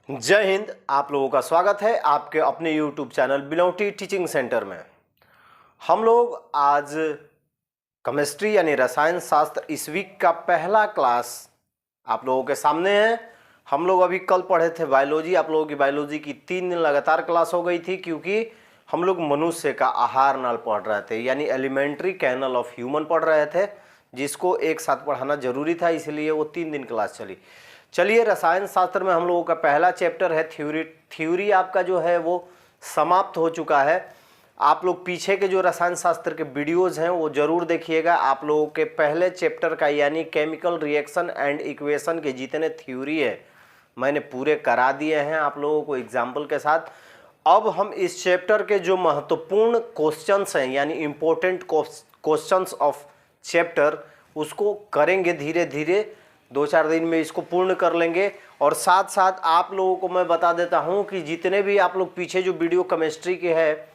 जय हिंद। आप लोगों का स्वागत है आपके अपने YouTube चैनल बिलोटी टीचिंग सेंटर में। हम लोग आज केमिस्ट्री यानी रसायन शास्त्र इस वीक का पहला क्लास आप लोगों के सामने है। हम लोग अभी कल पढ़े थे बायोलॉजी। आप लोगों की बायोलॉजी की 3 दिन लगातार क्लास हो गई थी क्योंकि हम लोग मनुष्य का आहार नल पढ़ रहे थे यानी एलिमेंट्री कैनल ऑफ ह्यूमन पढ़ रहे थे, जिसको एक साथ पढ़ाना जरूरी था, इसलिए वो 3 दिन क्लास चली। चलिए, रसायन शास्त्र में हम लोगों का पहला चैप्टर है थ्योरी आपका जो है वो समाप्त हो चुका है। आप लोग पीछे के जो रसायन शास्त्र के वीडियोज़ हैं वो ज़रूर देखिएगा। आप लोगों के पहले चैप्टर का यानी केमिकल रिएक्शन एंड इक्वेशन के जितने थ्योरी है मैंने पूरे करा दिए हैं आप लोगों को एग्जाम्पल के साथ। अब हम इस चैप्टर के जो महत्वपूर्ण क्वेश्चंस हैं यानी इम्पोर्टेंट क्वेश्चंस ऑफ चैप्टर उसको करेंगे धीरे धीरे। 2-4 दिन में इसको पूर्ण कर लेंगे। और साथ साथ आप लोगों को मैं बता देता हूं कि जितने भी आप लोग पीछे जो वीडियो केमिस्ट्री के है,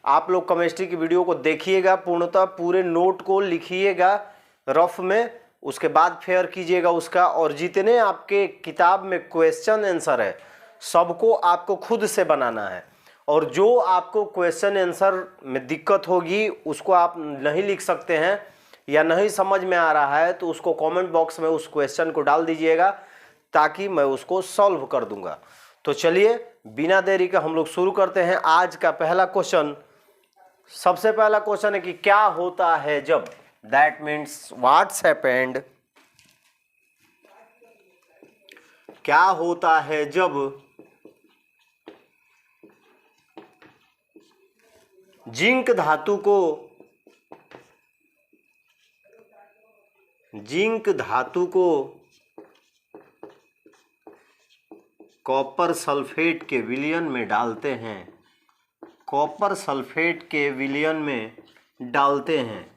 आप लोग केमिस्ट्री की वीडियो को देखिएगा, पूर्णतः पूरे नोट को लिखिएगा रफ में, उसके बाद फेयर कीजिएगा उसका। और जितने आपके किताब में क्वेश्चन आंसर है सबको आपको खुद से बनाना है। और जो आपको क्वेश्चन आंसर में दिक्कत होगी उसको आप नहीं लिख सकते हैं या नहीं समझ में आ रहा है तो उसको कमेंट बॉक्स में उस क्वेश्चन को डाल दीजिएगा ताकि मैं उसको सॉल्व कर दूंगा। तो चलिए बिना देरी का हम लोग शुरू करते हैं आज का पहला क्वेश्चन। सबसे पहला क्वेश्चन है कि क्या होता है जब, दैट मीन्स व्हाट्स हैपेंड, क्या होता है जब जिंक धातु को कॉपर सल्फेट के विलयन में डालते हैं, कॉपर सल्फेट के विलयन में डालते हैं।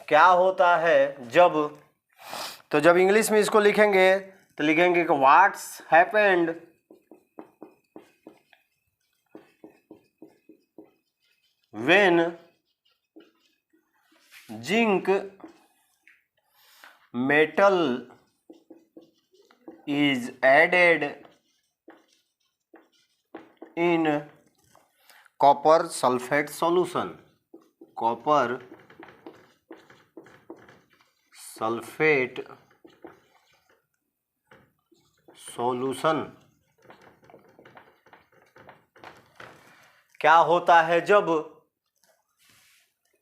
क्या होता है जब, तो जब इंग्लिश में इसको लिखेंगे तो लिखेंगे कि what's happened when zinc metal is added in copper sulfate solution, copper sulfate solution। क्या होता है जब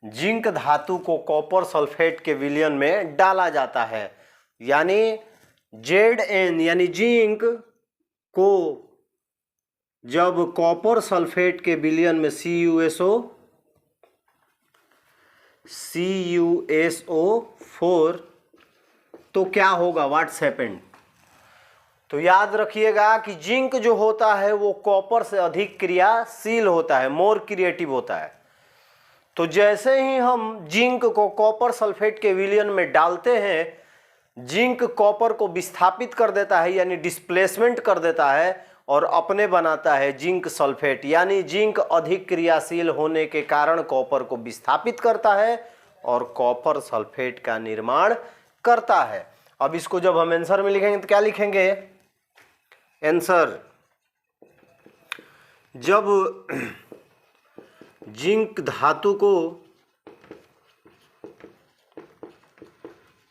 जिंक धातु को कॉपर सल्फेट के विलयन में डाला जाता है, यानी Zn यानी जिंक को जब कॉपर सल्फेट के विलयन में CuSO4 तो क्या होगा, व्हाट्स हैपेंड। तो याद रखिएगा कि जिंक जो होता है वो कॉपर से अधिक क्रियाशील होता है, मोर क्रिएटिव होता है। तो जैसे ही हम जिंक को कॉपर सल्फेट के विलयन में डालते हैं, जिंक कॉपर को विस्थापित कर देता है यानी डिस्प्लेसमेंट कर देता है और अपने बनाता है जिंक सल्फेट, यानी जिंक अधिक क्रियाशील होने के कारण कॉपर को विस्थापित करता है और कॉपर सल्फेट का निर्माण करता है। अब इसको जब हम आंसर में लिखेंगे तो क्या लिखेंगे, आंसर जब जिंक धातु को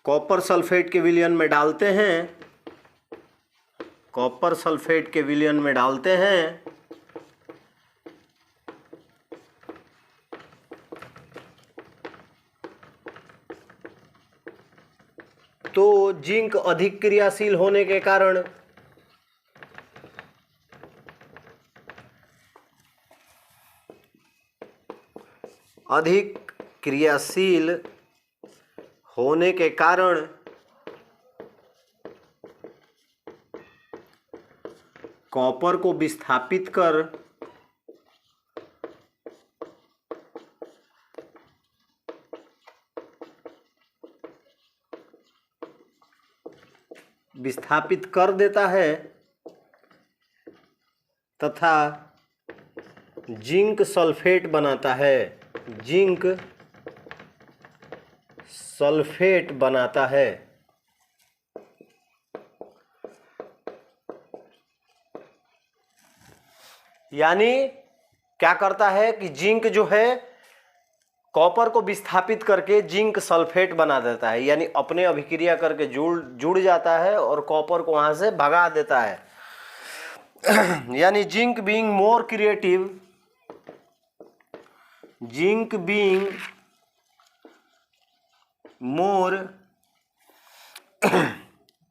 कॉपर सल्फेट के विलयन में डालते हैं, कॉपर सल्फेट के विलयन में डालते हैं तो जिंक अधिक क्रियाशील होने के कारण अधिक क्रियाशील होने के कारण कॉपर को विस्थापित कर देता है तथा जिंक सल्फेट बनाता है। जिंक सल्फेट बनाता है। यानी क्या करता है कि जिंक जो है कॉपर को विस्थापित करके जिंक सल्फेट बना देता है, यानी अपने अभिक्रिया करके जुड़ जाता है और कॉपर को वहां से भगा देता है। यानी zinc being more creative, zinc being more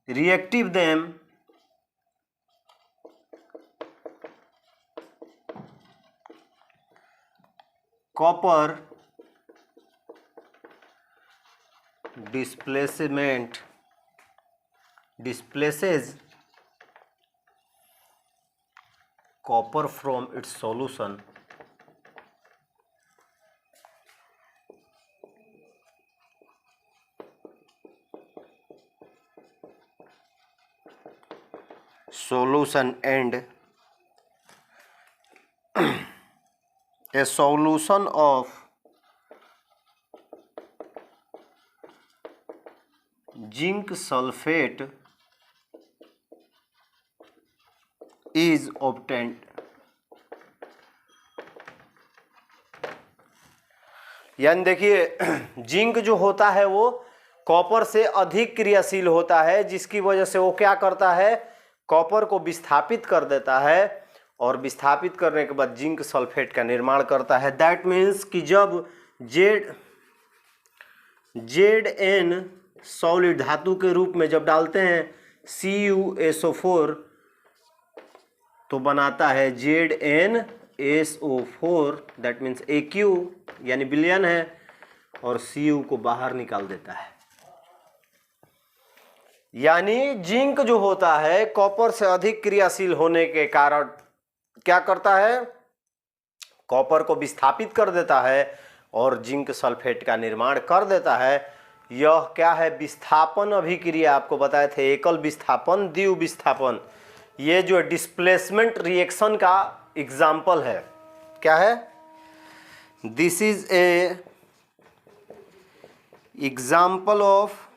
reactive than copper displaces copper from its solution and a solution of zinc sulfate is obtained। यानी देखिए जिंक जो होता है वो कॉपर से अधिक क्रियाशील होता है, जिसकी वजह से वो क्या करता है, कॉपर को विस्थापित कर देता है और विस्थापित करने के बाद जिंक सल्फेट का निर्माण करता है। दैट मीन्स कि जब Zn सॉलिड धातु के रूप में जब डालते हैं CuSO4 तो बनाता है ZnSO4, दैट मीन्स Aq यानी विलयन है, और Cu को बाहर निकाल देता है। यानी जिंक जो होता है कॉपर से अधिक क्रियाशील होने के कारण क्या करता है, कॉपर को विस्थापित कर देता है और जिंक सल्फेट का निर्माण कर देता है। यह क्या है, विस्थापन अभिक्रिया। आपको बताए थे एकल विस्थापन, द्वि विस्थापन, ये जो डिस्प्लेसमेंट रिएक्शन का एग्जाम्पल है। क्या है, this is a example of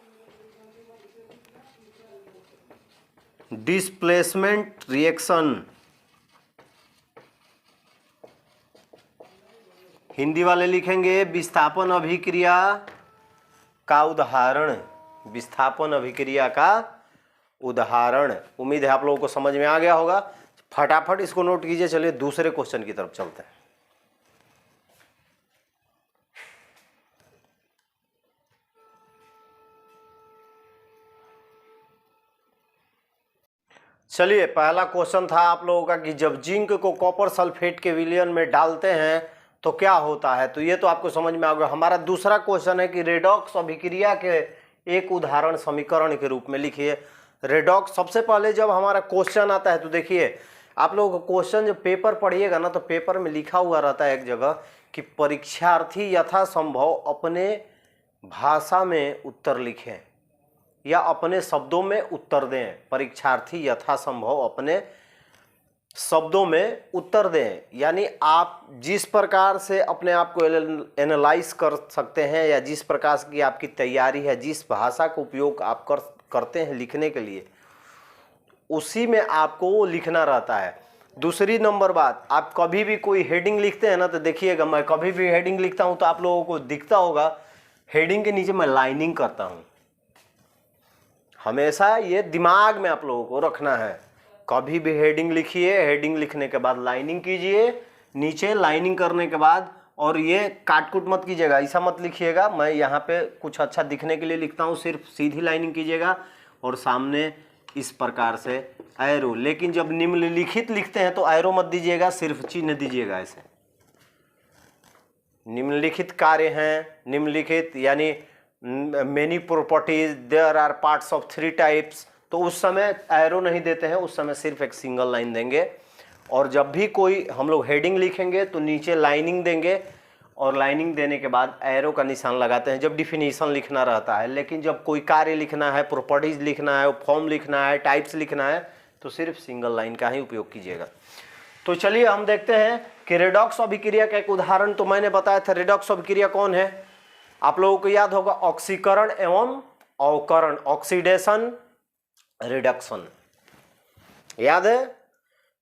displacement reaction. Hindi वाले लिखेंगे विस्थापन अभिक्रिया का उदाहरण, विस्थापन अभिक्रिया का उदाहरण। उम्मीद है आप लोगों को समझ में आ गया होगा। फटाफट इसको नोट कीजिए। चलिए दूसरे क्वेश्चन की तरफ चलते हैं। चलिए पहला क्वेश्चन था आप लोगों का कि जब जिंक को कॉपर सल्फेट के विलयन में डालते हैं तो क्या होता है, तो ये तो आपको समझ में आ गया। हमारा दूसरा क्वेश्चन है कि रेडॉक्स अभिक्रिया के एक उदाहरण समीकरण के रूप में लिखिए। रेडॉक्स, सबसे पहले जब हमारा क्वेश्चन आता है तो देखिए आप लोगों को क्वेश्चन जब पेपर पढ़िएगा ना तो पेपर में लिखा हुआ रहता है एक जगह कि परीक्षार्थी यथासंभव अपने भाषा में उत्तर लिखें या अपने शब्दों में उत्तर दें। परीक्षार्थी यथासंभव अपने शब्दों में उत्तर दें, यानी आप जिस प्रकार से अपने आप को एनालाइज कर सकते हैं या जिस प्रकार की आपकी तैयारी है, जिस भाषा का उपयोग आप करते हैं लिखने के लिए, उसी में आपको वो लिखना रहता है। दूसरी नंबर बात, आप कभी भी कोई हेडिंग लिखते हैं ना तो देखिएगा, मैं कभी भी हेडिंग लिखता हूं तो आप लोगों को दिखता होगा हेडिंग के नीचे मैं लाइनिंग करता हूं। हमेशा ये दिमाग में आप लोगों को रखना है। कभी भी हेडिंग लिखिए, हेडिंग लिखने के बाद लाइनिंग कीजिए, नीचे लाइनिंग करने के बाद, और ये काटकुट मत कीजिएगा, ऐसा मत लिखिएगा। मैं यहाँ पे कुछ अच्छा दिखने के लिए लिखता हूँ, सिर्फ सीधी लाइनिंग कीजिएगा और सामने इस प्रकार से एरो। लेकिन जब निम्नलिखित लिखते हैं तो एरो मत दीजिएगा, सिर्फ चिन्ह दीजिएगा ऐसे। निम्नलिखित कार्य हैं, निम्नलिखित यानी many properties, there are parts of 3 types, तो उस समय एरो नहीं देते हैं, उस समय सिर्फ एक सिंगल लाइन देंगे। और जब भी कोई हम लोग हेडिंग लिखेंगे तो नीचे लाइनिंग देंगे और लाइनिंग देने के बाद एरो का निशान लगाते हैं जब डिफिनीशन लिखना रहता है। लेकिन जब कोई कार्य लिखना है, प्रॉपर्टीज लिखना है, फॉर्म लिखना है, टाइप्स लिखना है, तो सिर्फ सिंगल लाइन का ही उपयोग कीजिएगा। तो चलिए हम देखते हैं कि रेडॉक्स अभिक्रिया का एक उदाहरण तो मैंने बताया था। रेडॉक्स अभिक्रिया कौन है? आप लोगों को याद होगा, ऑक्सीकरण एवं अवकरण, ऑक्सीडेशन रिडक्शन, याद है?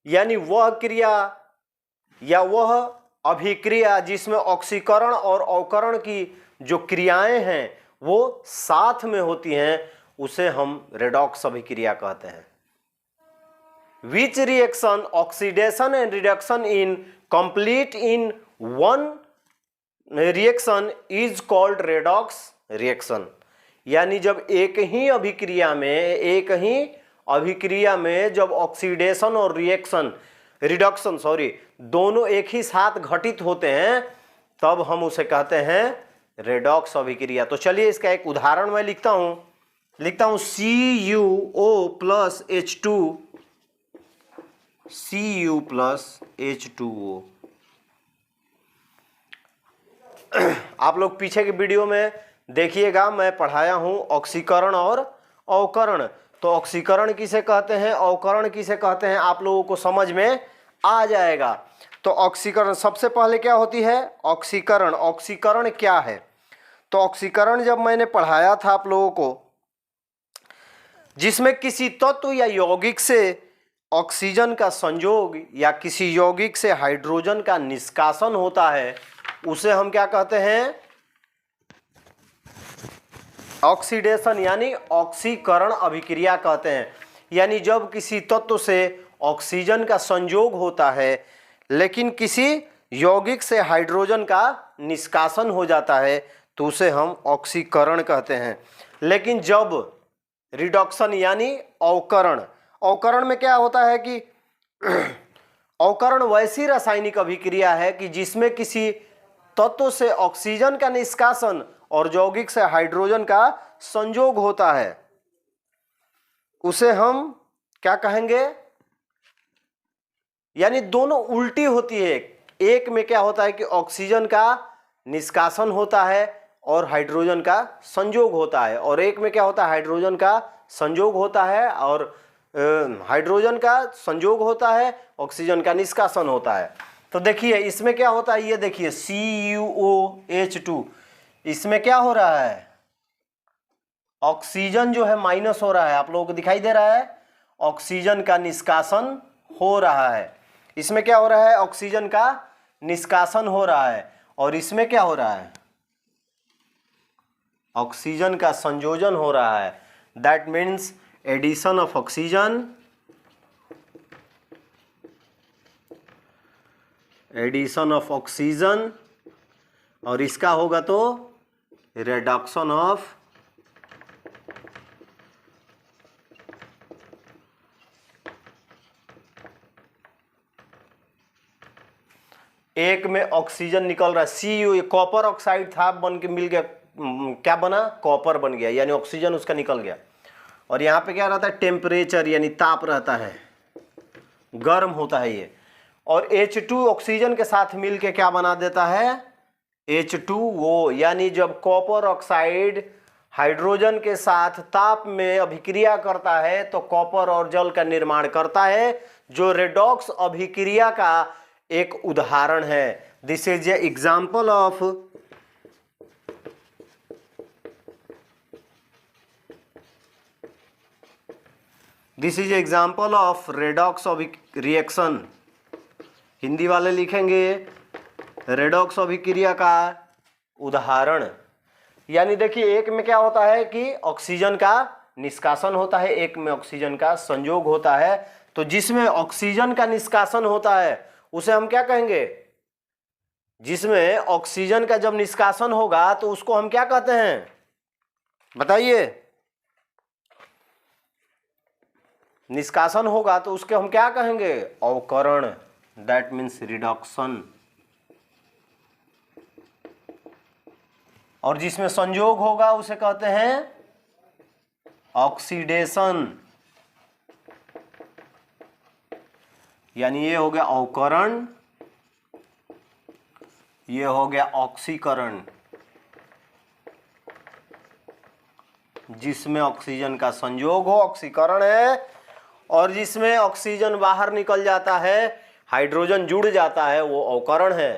यानी वह क्रिया या वह अभिक्रिया जिसमें ऑक्सीकरण और अवकरण की जो क्रियाएं हैं वो साथ में होती हैं, उसे हम रेडॉक्स अभिक्रिया कहते हैं। Which reaction, oxidation and reduction in complete in one reaction is called redox reaction। यानी जब एक ही अभिक्रिया में जब ऑक्सीडेशन और रिडक्शन दोनों एक ही साथ घटित होते हैं, तब हम उसे कहते हैं रेडॉक्स अभिक्रिया। तो चलिए इसका एक उदाहरण मैं लिखता हूं CuO प्लस H2O। आप लोग पीछे के वीडियो में देखिएगा, मैं पढ़ाया हूं ऑक्सीकरण और अवकरण। तो ऑक्सीकरण किसे कहते हैं, अवकरण किसे कहते हैं, आप लोगों को समझ में आ जाएगा। तो ऑक्सीकरण सबसे पहले क्या होती है? ऑक्सीकरण क्या है? तो ऑक्सीकरण जब मैंने पढ़ाया था आप लोगों को, जिसमें किसी तत्व या यौगिक से ऑक्सीजन का संयोग या किसी यौगिक से हाइड्रोजन का निष्कासन होता है, उसे हम क्या कहते हैं? ऑक्सीडेशन यानी ऑक्सीकरण अभिक्रिया कहते हैं। यानी जब किसी तत्व से ऑक्सीजन का संयोग होता है लेकिन किसी यौगिक से हाइड्रोजन का निष्कासन हो जाता है, तो उसे हम ऑक्सीकरण कहते हैं। लेकिन जब रिडक्शन यानी अवकरण में क्या होता है कि अवकरण वैसी रासायनिक अभिक्रिया है कि जिसमें किसी तत्व से ऑक्सीजन का निष्कासन और यौगिक से हाइड्रोजन का संयोग होता है, उसे हम क्या कहेंगे? यानी दोनों उल्टी होती है। एक में क्या होता है कि ऑक्सीजन का निष्कासन होता है और हाइड्रोजन का संयोग होता है, और एक में क्या होता है? हाइड्रोजन का संयोग होता है और हाइड्रोजन का संयोग होता है, ऑक्सीजन का निष्कासन होता है। तो देखिए इसमें क्या होता है, ये देखिए CuOH2, इसमें क्या हो रहा है? ऑक्सीजन जो है माइनस हो रहा है, आप लोगों को दिखाई दे रहा है, ऑक्सीजन का निष्कासन हो रहा है। इसमें क्या हो रहा है? ऑक्सीजन का निष्कासन हो रहा है, और इसमें क्या हो रहा है? ऑक्सीजन का संयोजन हो रहा है। That means addition of oxygen, और इसका होगा तो रिडक्शन ऑफ एक में ऑक्सीजन निकल रहा है, Cu कॉपर ऑक्साइड था, बन के मिल गया, क्या बना? कॉपर बन गया, यानी ऑक्सीजन उसका निकल गया। और यहाँ पे क्या रहता है? टेम्परेचर यानी ताप रहता है, गर्म होता है ये। और H2 ऑक्सीजन के साथ मिलके क्या बना देता है? H2O। यानी जब कॉपर ऑक्साइड हाइड्रोजन के साथ ताप में अभिक्रिया करता है तो कॉपर और जल का निर्माण करता है, जो रेडॉक्स अभिक्रिया का एक उदाहरण है। This is a example of redox reaction. Hindi वाले लिखेंगे रेडॉक्स अभिक्रिया का उदाहरण। यानी देखिए एक में क्या होता है कि ऑक्सीजन का निष्कासन होता है, एक में ऑक्सीजन का संयोग होता है। तो जिसमें ऑक्सीजन का निष्कासन होता है उसे हम क्या कहेंगे? जिसमें ऑक्सीजन का जब निष्कासन होगा तो उसको हम क्या कहते हैं? बताइए। निष्कासन होगा तो उसके हम क्या कहेंगे? अवकरण। That means reduction. और जिसमें संयोग होगा उसे कहते हैं ऑक्सीडेशन। यानी ये हो गया अवकरण, ये हो गया ऑक्सीकरण। जिसमें ऑक्सीजन का संयोग हो ऑक्सीकरण है, और जिसमें ऑक्सीजन बाहर निकल जाता है हाइड्रोजन जुड़ जाता है वो अवकरण है।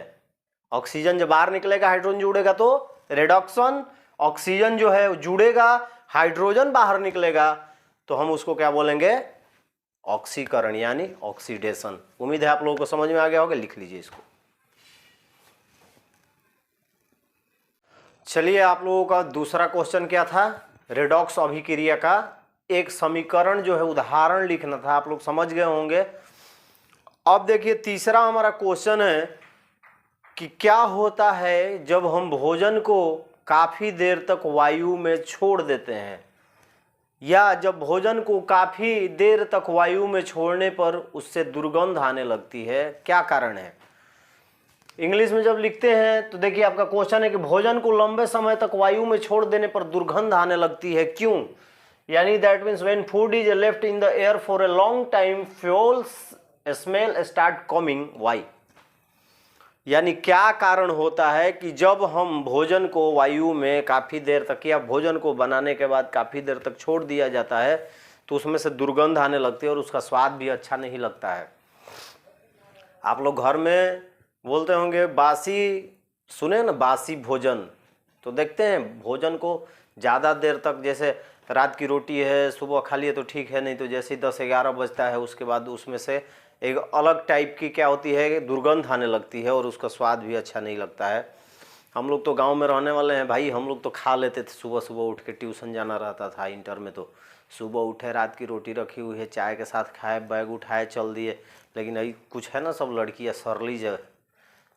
ऑक्सीजन जब बाहर निकलेगा हाइड्रोजन जुड़ेगा तो रिडक्शन, ऑक्सीजन जो है जुड़ेगा हाइड्रोजन बाहर निकलेगा तो हम उसको क्या बोलेंगे, ऑक्सीकरण यानी ऑक्सीडेशन। उम्मीद है आप लोगों को समझ में आ गया होगा, लिख लीजिए इसको। चलिए आप लोगों का दूसरा क्वेश्चन क्या था, रेडॉक्स अभिक्रिया का एक समीकरण जो है उदाहरण लिखना था, आप लोग समझ गए होंगे। अब देखिए तीसरा हमारा क्वेश्चन है कि क्या होता है जब हम भोजन को काफी देर तक वायु में छोड़ देते हैं, या जब भोजन को काफी देर तक वायु में छोड़ने पर उससे दुर्गंध आने लगती है, क्या कारण है। इंग्लिश में जब लिखते हैं तो देखिए आपका क्वेश्चन है कि भोजन को लंबे समय तक वायु में छोड़ देने पर दुर्गंध आने लगती है, क्यों। यानी that means when food is left in the air for a long time fuels smell start coming, why. यानी क्या कारण होता है कि जब हम भोजन को वायु में काफ़ी देर तक या भोजन को बनाने के बाद काफ़ी देर तक छोड़ दिया जाता है तो उसमें से दुर्गंध आने लगती है और उसका स्वाद भी अच्छा नहीं लगता है। आप लोग घर में बोलते होंगे बासी, सुने ना बासी भोजन, तो देखते हैं भोजन को ज़्यादा देर तक, जैसे रात की रोटी है सुबह खा लिए तो ठीक है, नहीं तो जैसे ही 10-11 बजता है उसके बाद उसमें से एक अलग टाइप की क्या होती है, दुर्गंध आने लगती है और उसका स्वाद भी अच्छा नहीं लगता है। हम लोग तो गांव में रहने वाले हैं भाई, हम लोग तो खा लेते थे, सुबह सुबह उठ के ट्यूशन जाना रहता था इंटर में, तो सुबह उठे रात की रोटी रखी हुई है चाय के साथ खाए, बैग उठाए चल दिए। लेकिन अभी कुछ है ना, सब लड़कियाँ सरली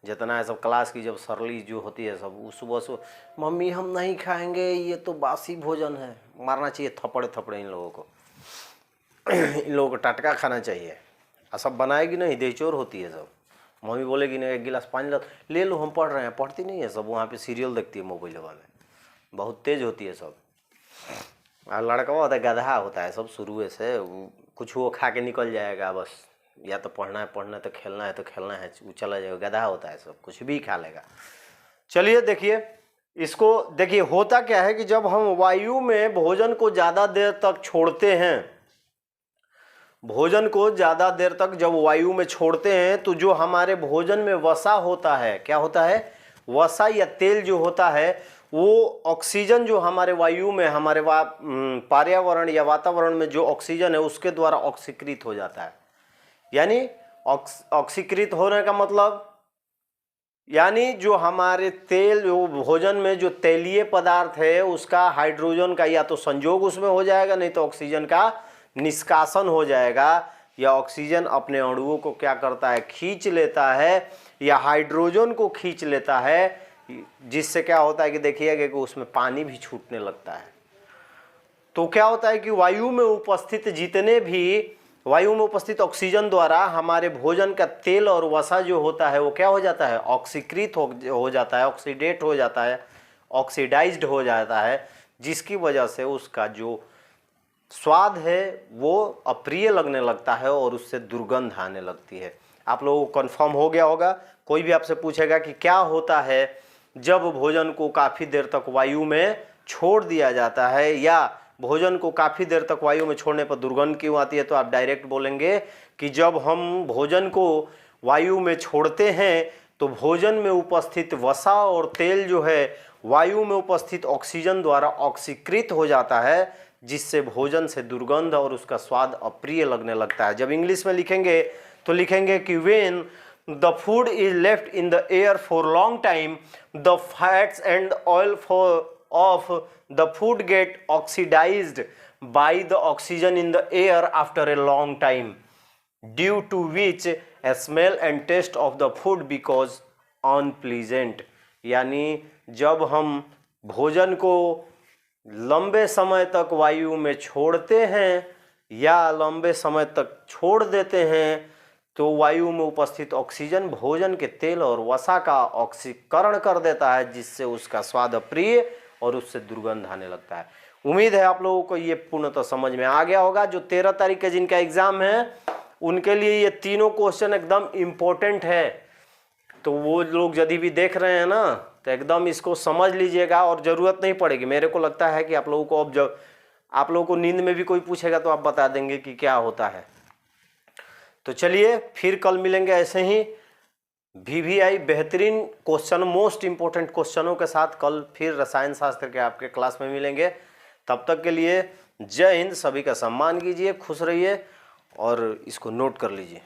जितना है सब क्लास की, जब सरली जो होती है सब, वो सुबह सुबह मम्मी हम नहीं खाएंगे ये तो बासी भोजन है, मारना चाहिए थप्पड़े थप्पड़े इन लोगों को। इन लोगों को टटका खाना चाहिए। और सब बनाएगी नहीं, देचोर होती है सब। मम्मी बोलेगी नहीं एक गिलास पानी ले लो हम पढ़ रहे हैं, पढ़ती नहीं है सब, वहाँ पे सीरियल देखती है मोबाइल में, बहुत तेज होती है सब। और लड़का होता है गधा होता है सब, शुरू से कुछ वो खा के निकल जाएगा बस, या तो पढ़ना है तो खेलना है तो खेलना है, वो चला जाएगा, गधा होता है सब, कुछ भी खा लेगा। चलिए देखिए इसको, देखिए होता क्या है कि जब हम वायु में भोजन को ज़्यादा देर तक छोड़ते हैं, भोजन को ज़्यादा देर तक जब वायु में छोड़ते हैं तो जो हमारे भोजन में वसा होता है, क्या होता है, वसा या तेल जो होता है, वो ऑक्सीजन जो हमारे वायु में, हमारे पर्यावरण या वातावरण में जो ऑक्सीजन है उसके द्वारा ऑक्सीकृत हो जाता है। यानी ऑक्सीकृत होने का मतलब यानी जो हमारे तेल, जो भोजन में जो तेलीय पदार्थ है उसका हाइड्रोजन का या तो संयोग उसमें हो जाएगा, नहीं तो ऑक्सीजन का निष्कासन हो जाएगा, या ऑक्सीजन अपने अणुओं को क्या करता है, खींच लेता है, या हाइड्रोजन को खींच लेता है, जिससे क्या होता है कि देखिएगा कि उसमें पानी भी छूटने लगता है। तो क्या होता है कि वायु में उपस्थित ऑक्सीजन द्वारा हमारे भोजन का तेल और वसा जो होता है वो क्या हो जाता है, ऑक्सीकृत हो जाता है, ऑक्सीडेट हो जाता है, ऑक्सीडाइज्ड हो जाता है, जिसकी वजह से उसका जो स्वाद है वो अप्रिय लगने लगता है और उससे दुर्गंध आने लगती है। आप लोगों को कन्फर्म हो गया होगा। कोई भी आपसे पूछेगा कि क्या होता है जब भोजन को काफ़ी देर तक वायु में छोड़ दिया जाता है, या भोजन को काफ़ी देर तक वायु में छोड़ने पर दुर्गंध क्यों आती है, तो आप डायरेक्ट बोलेंगे कि जब हम भोजन को वायु में छोड़ते हैं तो भोजन में उपस्थित वसा और तेल जो है वायु में उपस्थित ऑक्सीजन द्वारा ऑक्सीकृत हो जाता है, जिससे भोजन से दुर्गंध और उसका स्वाद अप्रिय लगने लगता है। जब इंग्लिश में लिखेंगे तो लिखेंगे कि when the food is left in the air for long time the fats and oil of the food get oxidized by the oxygen in the air after a long time, due to which a smell and taste of the food because unpleasant. यानी जब हम भोजन को लंबे समय तक वायु में छोड़ते हैं या लंबे समय तक छोड़ देते हैं तो वायु में उपस्थित ऑक्सीजन भोजन के तेल और वसा का ऑक्सीकरण कर देता है, जिससे उसका स्वाद अप्रिय और उससे दुर्गंध आने लगता है। उम्मीद है आप लोगों को ये पूर्णतः समझ में आ गया होगा। जो 13 तारीख के जिनका एग्जाम है उनके लिए ये तीनों क्वेश्चन एकदम इम्पोर्टेंट है, तो वो लोग यदि भी देख रहे हैं ना तो एकदम इसको समझ लीजिएगा और ज़रूरत नहीं पड़ेगी। मेरे को लगता है कि आप लोगों को अब जब आप लोगों को नींद में भी कोई पूछेगा तो आप बता देंगे कि क्या होता है। तो चलिए फिर कल मिलेंगे ऐसे ही VVI बेहतरीन क्वेश्चन, मोस्ट इंपॉर्टेंट क्वेश्चनों के साथ कल फिर रसायन शास्त्र के आपके क्लास में मिलेंगे। तब तक के लिए जय हिंद, सभी का सम्मान कीजिए, खुश रहिए और इसको नोट कर लीजिए।